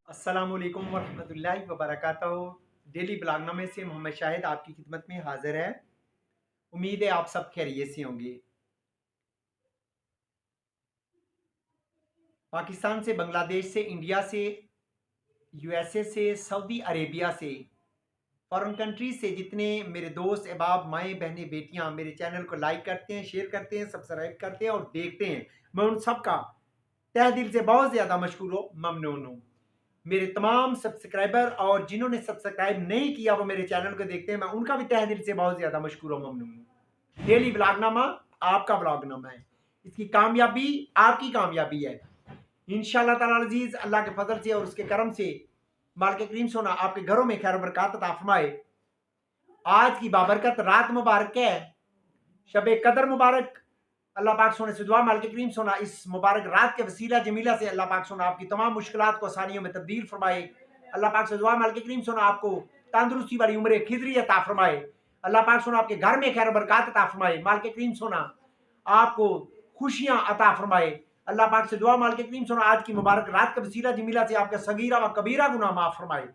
अस्सलाम वालेकुम वरहमतुल्लाहि वबरकातुहू। डेली ब्लॉगनामे से मोहम्मद शाहिद आपकी खिदमत में हाजिर है। उम्मीद है आप सब खैरियत से होंगे। पाकिस्तान से, बांग्लादेश से, इंडिया से, यूएसए से, सऊदी अरेबिया से, फॉरेन कंट्री से जितने मेरे दोस्त अहबाब, माएँ, बहनें, बेटियां मेरे चैनल को लाइक करते हैं, शेयर करते हैं, सब्सक्राइब करते हैं और देखते हैं, मैं उन सब का तहे दिल से बहुत ज़्यादा मशकूर ममनून हूँ। मेरे तमाम सब्सक्राइबर और जिन्होंने सब्सक्राइब नहीं किया वो मेरे चैनल को देखते हैं, मैं उनका भी तहे दिल से बहुत ज़्यादा मशकूर और ममनून हूँ। डेली ब्लॉगनामा आपका ब्लॉगनामा है, इसकी कामयाबी आपकी कामयाबी है। इंशाअल्लाह ताला अज़ीज़ अल्लाह के फजल से और उसके करम से मालिक करीम सोना आपके घरों में खैर बरकत अता फरमाए। आज की बाबरकत रात मुबारक है, शब कदर मुबारक। अल्लाह पाक सोने से दुआ, मालिक करीम सोना इस मुबारक रात के वसीला जमीला से अल्लाह पाक सोना आपकी तमाम मुश्किलात को आसानियों में तब्दील फरमाए। अल्लाह पाक से दुआ, मालिक करीम सोना आपको तंदुरुस्ती वाली उम्र खिजरी अता फरमाए। अल्लाह पाक सोना आपके घर में खैर बरकत अता फरमाए। मालिक करीम सोना आपको खुशियां अता फरमाए। अल्लाह पाक से दुआ, मालिक करीम सोना आज की मुबारक रात के वसीला जमीला से आपका सगीरा व कबीरा गुनाह माफ फरमाए।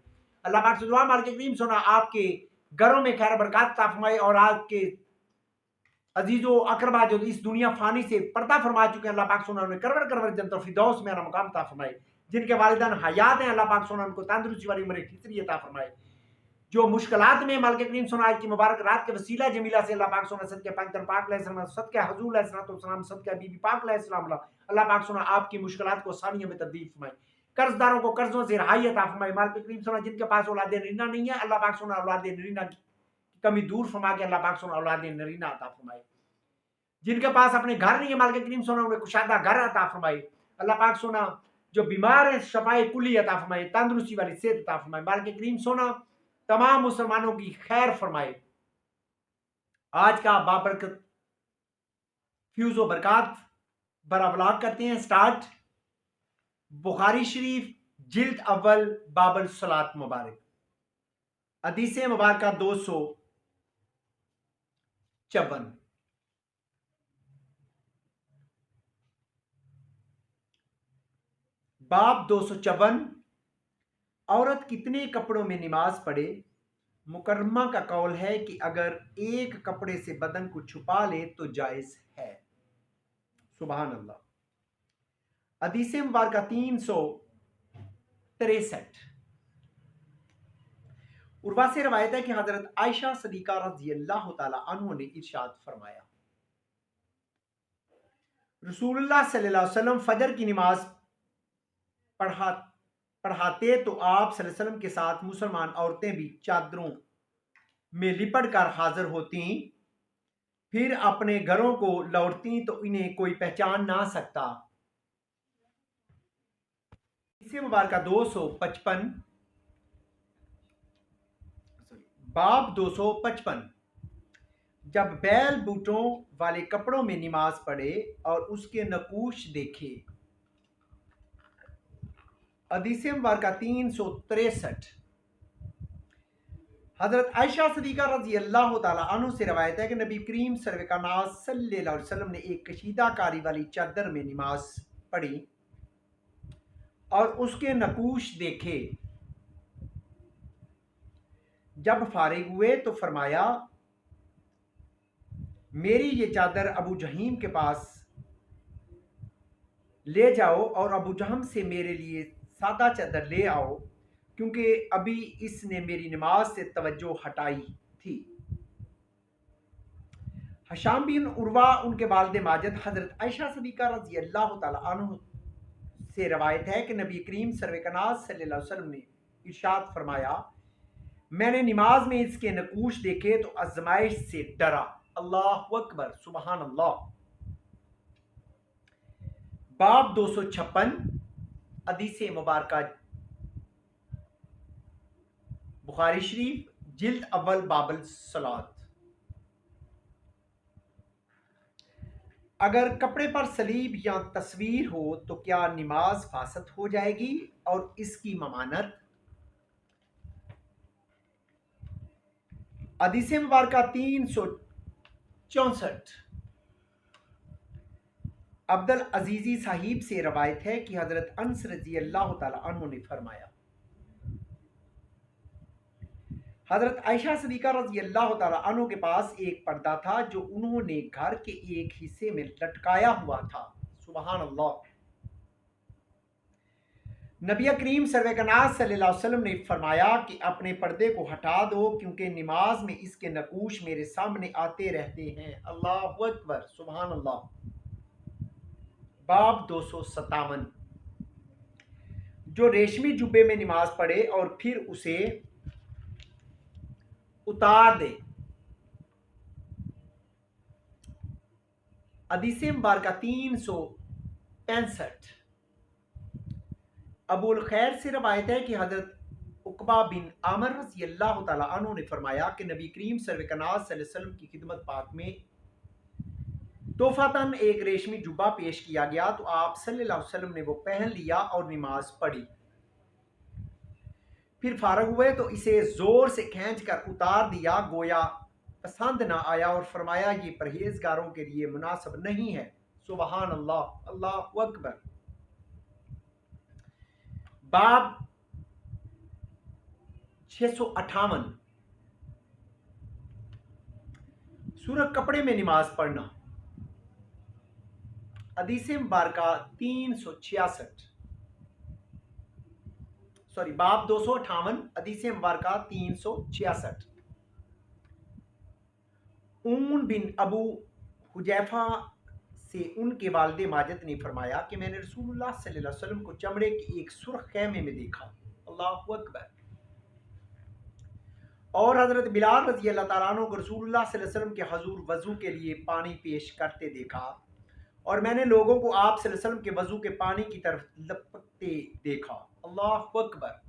अल्लाह पाक से दुआ, मालिक करीम सोना आपके घरों में खैर बरकत अता फरमाए और आपके अजीजो अकरबा जो इस दुनिया फानी से पर्दा फरमा चुके हैं, अल्लाह पाक सोना उन्हें करवर करवर जन्नतुल फिरदौस में अपना मुकाम अता फरमाए। जिनके वालिदैन हयात हैं, अल्लाह पाक सोना उनको तंदुरुस्ती वाली उम्र खिसरी अता फरमाए। जो मुश्किलात में मालिक करीम सोना आज की मुबारक रात के वसीला जमीला से अल्लाह पाक सोना सदके पैगंबर पाक अलैहिस्सलाम, सदके हुजूर अलैहिस्सलाम, सदके बीबी पाक अलैहिस्सलाम, अल्लाह पाक सोना आपकी मुश्किलात को आसानियों में तब्दील फरमाए। कर्जदारों को कर्जों से रिहाई अता फरमाए। मालिक करीम सोना जिनके पास औलाद नरीना नहीं है, अल्लाह पाक सोना औलाद नरीना की कमी दूर फरमा के अल्लाह पाक सोना औलाद नरीना अता फरमाए। जिनके पास अपने घर नहीं है, मालिक करीम सोना उन्हें कुशादा घर अता फरमाए। अल्लाह पाक सोना जो बीमार है शफाए कुली अता फरमाए, तंदुरुस्ती वाली सेहत अता फरमाए। मालिक करीम सोना तमाम मुसलमानों की खैर फरमाए। आज का बाबरकत फ्यूज़ो बरकत बरा ब्लॉग करते हैं स्टार्ट। बुखारी शरीफ जिल्द अव्वल बाबल सलात मुबारक, हदीस मुबारक 254। बाब 254, औरत कितने कपड़ों में नमाज पढ़े। मुकर्रमा का कौल है कि अगर एक कपड़े से बदन को छुपा ले तो जायज है। सुभान अल्लाह। हदीस मुबारक 363। उर्वा से रवायत है कि हजरत आयशा सदीका रज़ी अल्लाह ताला अन्हा ने इरशाद फरमाया, रसूलुल्लाह सल्लल्लाहु अलैहि वसल्लम फजर की नमाज पढ़ाते तो आप सल्लल्लाहु अलैहि वसल्लम के साथ मुसलमान औरतें भी चादरों में लिपट कर हाजिर होती, फिर अपने घरों को लौटती तो इन्हें कोई पहचान ना सकता। इसे मुबारक 255। बाब 255, जब बैल बूटों वाले कपड़ों में नमाज पढ़े और उसके नकूश देखे। हदीस मुबारक 363। हजरत आयशा सदीका रजी अल्लाह ताला अन्हा से रवायत है कि नबी करीम सल्लल्लाहु अलैहि वसल्लम ने एक कशीदाकारी वाली चादर में नमाज पढ़ी और उसके नकूश देखे। जब फारिग हुए तो फरमाया, मेरी ये चादर अबू जहीम के पास ले जाओ और अबू जहम से मेरे लिए सादा चादर ले आओ, क्योंकि अभी इसने मेरी नमाज से तवज्जो हटाई थी। हशाम बिन उर्वा उनके वालिद माजिद हजरत आयशा सदीका रजी अल्लाह ताला अन्हा से रवायत है कि नबी करीम सल्लल्लाहु अलैहि वसल्लम ने इरशाद फरमाया, मैंने नमाज में इसके नकूश देखे तो आजमाइश से डरा। अल्लाहु अकबर, सुबहान अल्लाह। बाब 256, हदीस मुबारक बुखारी शरीफ जिल्द अव्वल बाबल सलात। अगर कपड़े पर सलीब या तस्वीर हो तो क्या नमाज फासद हो जाएगी और इसकी ममानत। हदीस मुबारक 364। अब्दुल अजीजी साहिब से रवायत है कि हजरत अनस रजी अल्लाह ताला अन्हु ने फरमाया, हज़रत आयशा सिद्दीक़ा रज़ी अल्लाह ताला अन्हा के पास एक पर्दा था जो उन्होंने घर के एक हिस्से में लटकाया हुआ था। सुबहान अल्लाह। नबी करीम सल्लल्लाहु अलैहि वसल्लम ने फरमाया कि अपने पर्दे को हटा दो क्योंकि नमाज में इसके नकूश मेरे सामने आते रहते हैं। अल्लाहु अकबर, सुबहान अल्लाह। बाब 257, जो रेशमी जुब्बे में नमाज पढ़े और फिर उसे उतार दे। हदीस मुबारक 365। अबुल खैर से रवायत है कि हज़रत उकबा बिन आमिर रज़ी अल्लाह ताला अन्हु ने फरमाया कि नबी करीम सल्लल्लाहु अलैहि वसल्लम की खिदमत पाक में तोहफतन एक रेशमी जुब्बा पेश किया गया तो आप सल्लल्लाहु अलैहि वसल्लम ने वो पहन लिया और नमाज पढ़ी। फिर फारग हुए तो इसे जोर से खींचकर उतार दिया, गोया पसंद ना आया, और फरमाया ये परहेजगारों के लिए मुनासिब नहीं है। सुबहान अल्लाह, अल्लाहु अकबर। बाब 658, सूरख कपड़े में नमाज पढ़ना। हदीस मुबारक 366, बाब 258, हदीस मुबारक 366। ऊन बिन अबू हुजैफा से उनके वालिद माजिद ने फरमाया कि मैंने रसूलुल्लाह सल्लल्लाहु अलैहि वसल्लम को चमड़े के एक सुर्ख खैमे में देखा। अल्लाहु अकबर। और हज़रत बिलाल रज़ी अल्लाह ताला अन्हु को रसूलुल्लाह सल्लल्लाहु अलैहि वसल्लम के हजूर वज़ू के लिए पानी पेश करते देखा, और मैंने लोगों को आप सल्लल्लाहु अलैहि वसल्लम के वज़ू के पानी की तरफ लपकते देखा। अल्लाहु अकबर।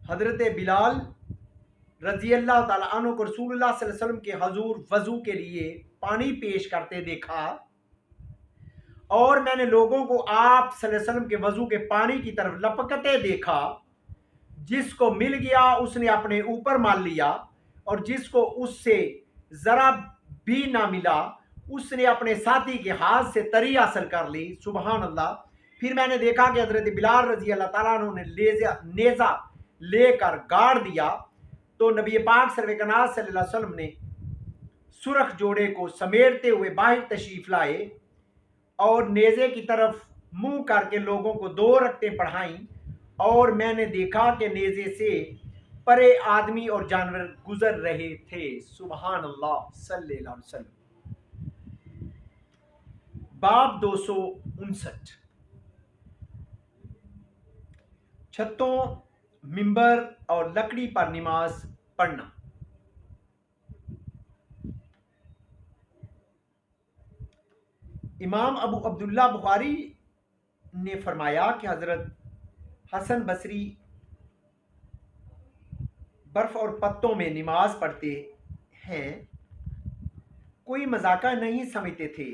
हज़रत बिलाल रज़ी अल्लाह ताला अन्हु को रसूलुल्लाह सल्लल्लाहु अलैहि वसल्लम के हजूर वज़ू के लिए पानी पेश करते देखा, और मैंने लोगों को आप सल्लल्लाहु अलैहि वसल्लम के वज़ू के पानी की तरफ लपकते देखा। जिसको मिल गया उसने अपने ऊपर मान लिया, और जिसको उससे जरा भी ना मिला उसने अपने साथी के हाथ से तरी हासिल कर ली। सुबहान अल्लाह। फिर मैंने देखा कि हज़रत बिलाल रज़ी अल्लाह ताला अन्हु ने नेज़ा लेकर गाड़ दिया, तो नबी पाक सल्लल्लाहु अलैहि वसल्लम ने सुरख जोड़े को समेटते हुए बाहर तशरीफ लाए और नेज़े की तरफ मुंह करके लोगों को 2 रकअतें पढ़ाईं, और मैंने देखा कि नेज़े से परे आदमी और जानवर गुजर रहे थे। सुबहान अल्लाह, सल्लल्लाहु अलैहि वसल्लम। बाब 259, छतों, मिंबर और लकड़ी पर नमाज पढ़ना। इमाम अबू अब्दुल्ला बुखारी ने फरमाया कि हज़रत हसन बसरी बर्फ और पत्तों में नमाज पढ़ते हैं, कोई मजाका नहीं समझते थे,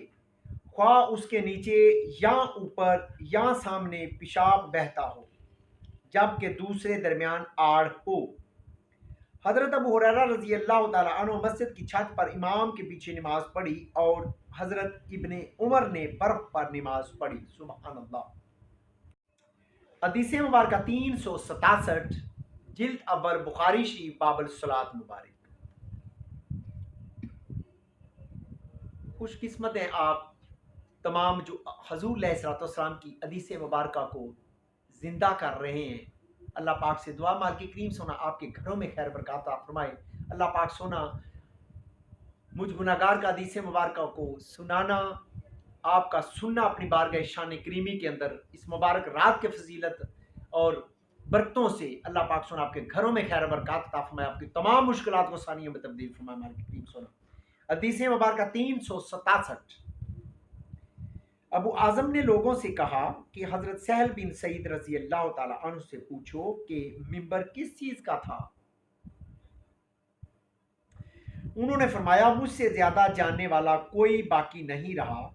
ख्वाह उसके नीचे या ऊपर या सामने पेशाब बहता हो, जबकि दूसरे दरमियान आड़ हो। हज़रत अबू हुरैरा रज़ी अल्लाह ताला अन्हु मस्जिद की छत पर इमाम के पीछे नमाज पढ़ी, और हज़रत इब्ने उमर ने बर्फ पर नमाज पढ़ी। सुबहान अल्लाह। हदीस मुबारक 367, जिल्द अव्वल, बुखारी शरीफ, बाबुल सलात मुबारक। खुशकिस्मत हैं आप तमाम जो हजूर अलैहिस्सलातु वस्सलाम की हदीस मुबारक को ज़िंदा कर रहे हैं। अल्लाह पाक से दुआ माल के करीम सोना आपके घरों में खैर बरकत फरमाए। अल्लाह पाक सोना मुझ गुनाहगार का हदीस मुबारक को सुनाना, आपका सुनना अपनी बारगाह शान करीमी के अंदर इस मुबारक रात के फजीलत और बरकतों से अल्लाह पाक सोना आपके घरों में खैर बरकत अता फरमाए, आपकी तमाम मुश्किलात को आसानियों में तब्दील फरमाए। माल के करीम सोना। हदीस मुबारक 367, अबू आज़म ने लोगों से कहा कि हज़रत सहल बिन सईद रज़ी अल्लाह ताला अन्हु से पूछो कि मिंबर किस चीज़ का था। उन्होंने फरमाया, मुझसे ज़्यादा जानने वाला कोई बाकी नहीं रहा,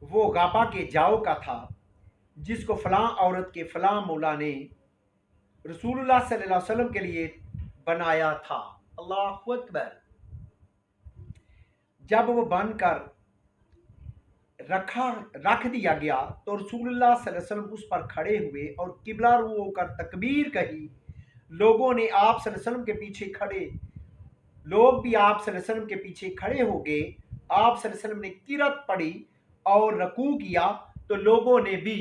वो गाबा के जाओ का था जिसको फ़लाँ औरत के फ़लाँ मौला ने रसूलुल्लाह सल्लल्लाहु अलैहि वसल्लम के लिए बनाया था। अल्लाहु अकबर। जब वो बनकर रख दिया गया तो रसूलुल्लाह सल्लल्लाहु अलैहि वसल्लम उस पर खड़े हुए और किबला रू होकर तकबीर कही। लोगों ने आप सल्लल्लाहु अलैहि वसल्लम के पीछे खड़े लोग भी आप सल्लल्लाहु अलैहि वसल्लम के पीछे खड़े हो गए। आप सल्लल्लाहु अलैहि वसल्लम ने किरत पड़ी और रकू किया तो लोगों ने भी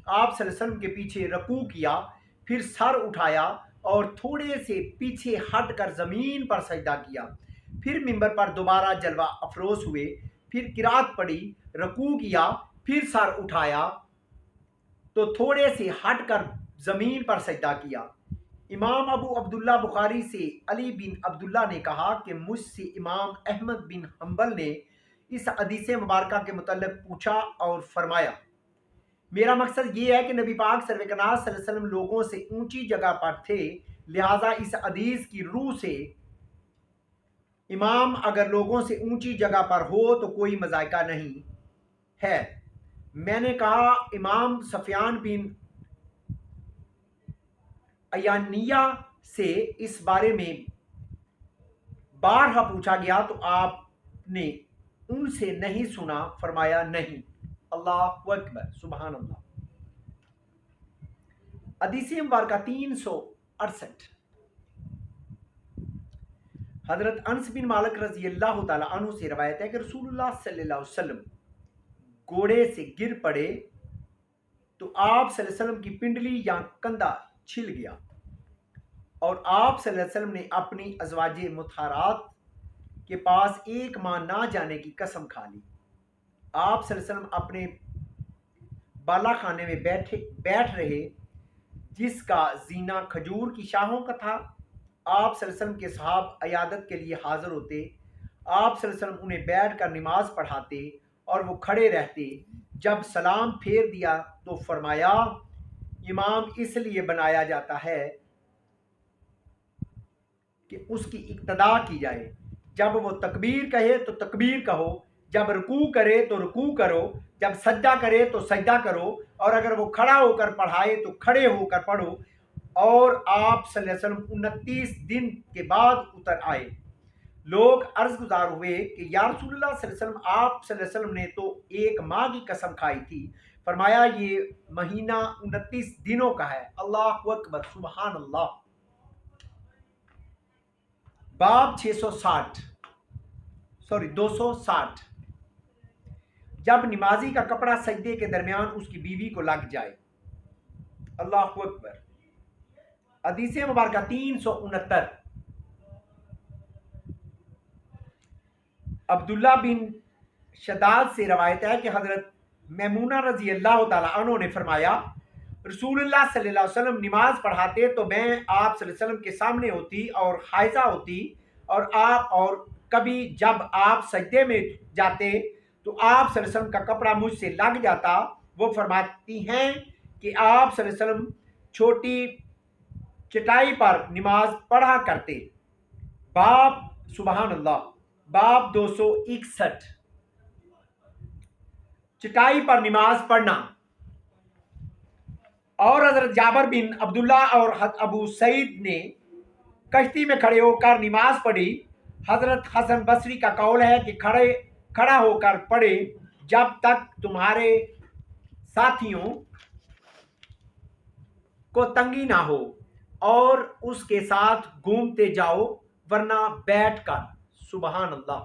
आप सल्लल्लाहु अलैहि वसल्लम के पीछे रकू किया, फिर सर उठाया और थोड़े से पीछे हट कर ज़मीन पर सजदा किया। फिर मिंबर पर दोबारा जलवा अफरोज हुए, फिर किरात पड़ी, रकू किया, फिर सर उठाया तो थोड़े से हट कर ज़मीन पर सजदा किया। इमाम अबू अब्दुल्ला बुखारी से अली बिन अब्दुल्ला ने कहा कि मुझसे इमाम अहमद बिन हम्बल ने इस हदीस मुबारक के मुतल्लिक़ पूछा और फरमाया, मेरा मकसद ये है कि नबी पाक सल्लल्लाहु अलैहि वसल्लम लोगों से ऊंची जगह पर थे, लिहाजा इस हदीस की रूह से इमाम अगर लोगों से ऊंची जगह पर हो तो कोई मज़ायका नहीं है। मैंने कहा इमाम सफियान बिन अयानिया से इस बारे में बारहा पूछा गया तो आपने उनसे नहीं सुना? फरमाया नहीं। अल्लाहु अकबर, सुभान अल्लाह। हदीस मुबारक 368। हजरत अनस बिन मालिक रजी अल्लाह तआला अन्हु से रवायत है कि रसूलुल्लाह सल्लल्लाहु अलैहि वसल्लम घोड़े से गिर पड़े तो आप सल्लल्लाहु अलैहि वसल्लम की पिंडली या कंधा छिल गया और आप सल्लल्लाहु अलैहि वसल्लम ने अपनी अज़वाजे मुतहरात के पास एक माह ना जाने की कसम खा ली। आप सल्लल्लाहु अलैहि वसल्लम अपने बाला खाने में बैठ रहे जिसका जीना खजूर की शाहों का था। आप सल्लल्लाहु अलैहि वसल्लम के सहाब अयादत के लिए हाजिर होते। आप सल्लल्लाहु अलैहि वसल्लम उन्हें बैठ कर नमाज पढ़ाते और वो खड़े रहते। जब सलाम फेर दिया तो फरमाया, इमाम इसलिए बनाया जाता है कि उसकी इक्तदा की जाए। जब वो तकबीर कहे तो तकबीर कहो, जब रुकू करे तो रुकू करो, जब सजदा करे तो सजदा करो, और अगर वो खड़ा होकर पढ़ाए तो खड़े होकर पढ़ो। और आप सल्लल्लाहु अलैहि वसल्लम 29 दिन के बाद उतर आए। लोग अर्ज गुजार हुए कि या रसूलुल्लाह सल्लल्लाहु अलैहि वसल्लम, आप सल्लल्लाहु अलैहि वसल्लम ने तो एक माह की कसम खाई थी। फरमाया ये महीना 29 दिनों का है। अल्लाहु अकबर, सुभान अल्लाह। बाब 260। जब नमाजी का कपड़ा सजदे के दरमियान उसकी बीवी को लग जाए। अल्लाहु अकबर। हदीस मुबारक 369। अब्दुल्ला बिन शदाद से रवायत है कि हजरत मैमूना रजी अल्लाह तआला अन्हा ने फरमाया, रसूलुल्लाह सल्लल्लाहु अलैहि वसल्लम नमाज पढ़ाते तो मैं आप सल्लल्लाहु अलैहि वसल्लम के सामने होती और हाइजा होती, और कभी जब आप सजदे में जाते तो आप सल्लल्लाहु अलैहि वसल्लम का कपड़ा मुझसे लग जाता। वो फरमाती हैं कि आप सल्लल्लाहु अलैहि वसल्लम छोटी चटाई पर नमाज पढ़ा करते। बाब, सुभान अल्लाह। बाब 261, चटाई पर नमाज पढ़ना। और हजरत जाबर बिन अब्दुल्ला और अबू सईद ने कश्ती में खड़े होकर नमाज पढ़ी। हजरत हसन बसरी का कौल है कि खड़ा होकर पढ़े जब तक तुम्हारे साथियों को तंगी ना हो, और उसके साथ घूमते जाओ वरना बैठ कर। सुभान अल्लाह।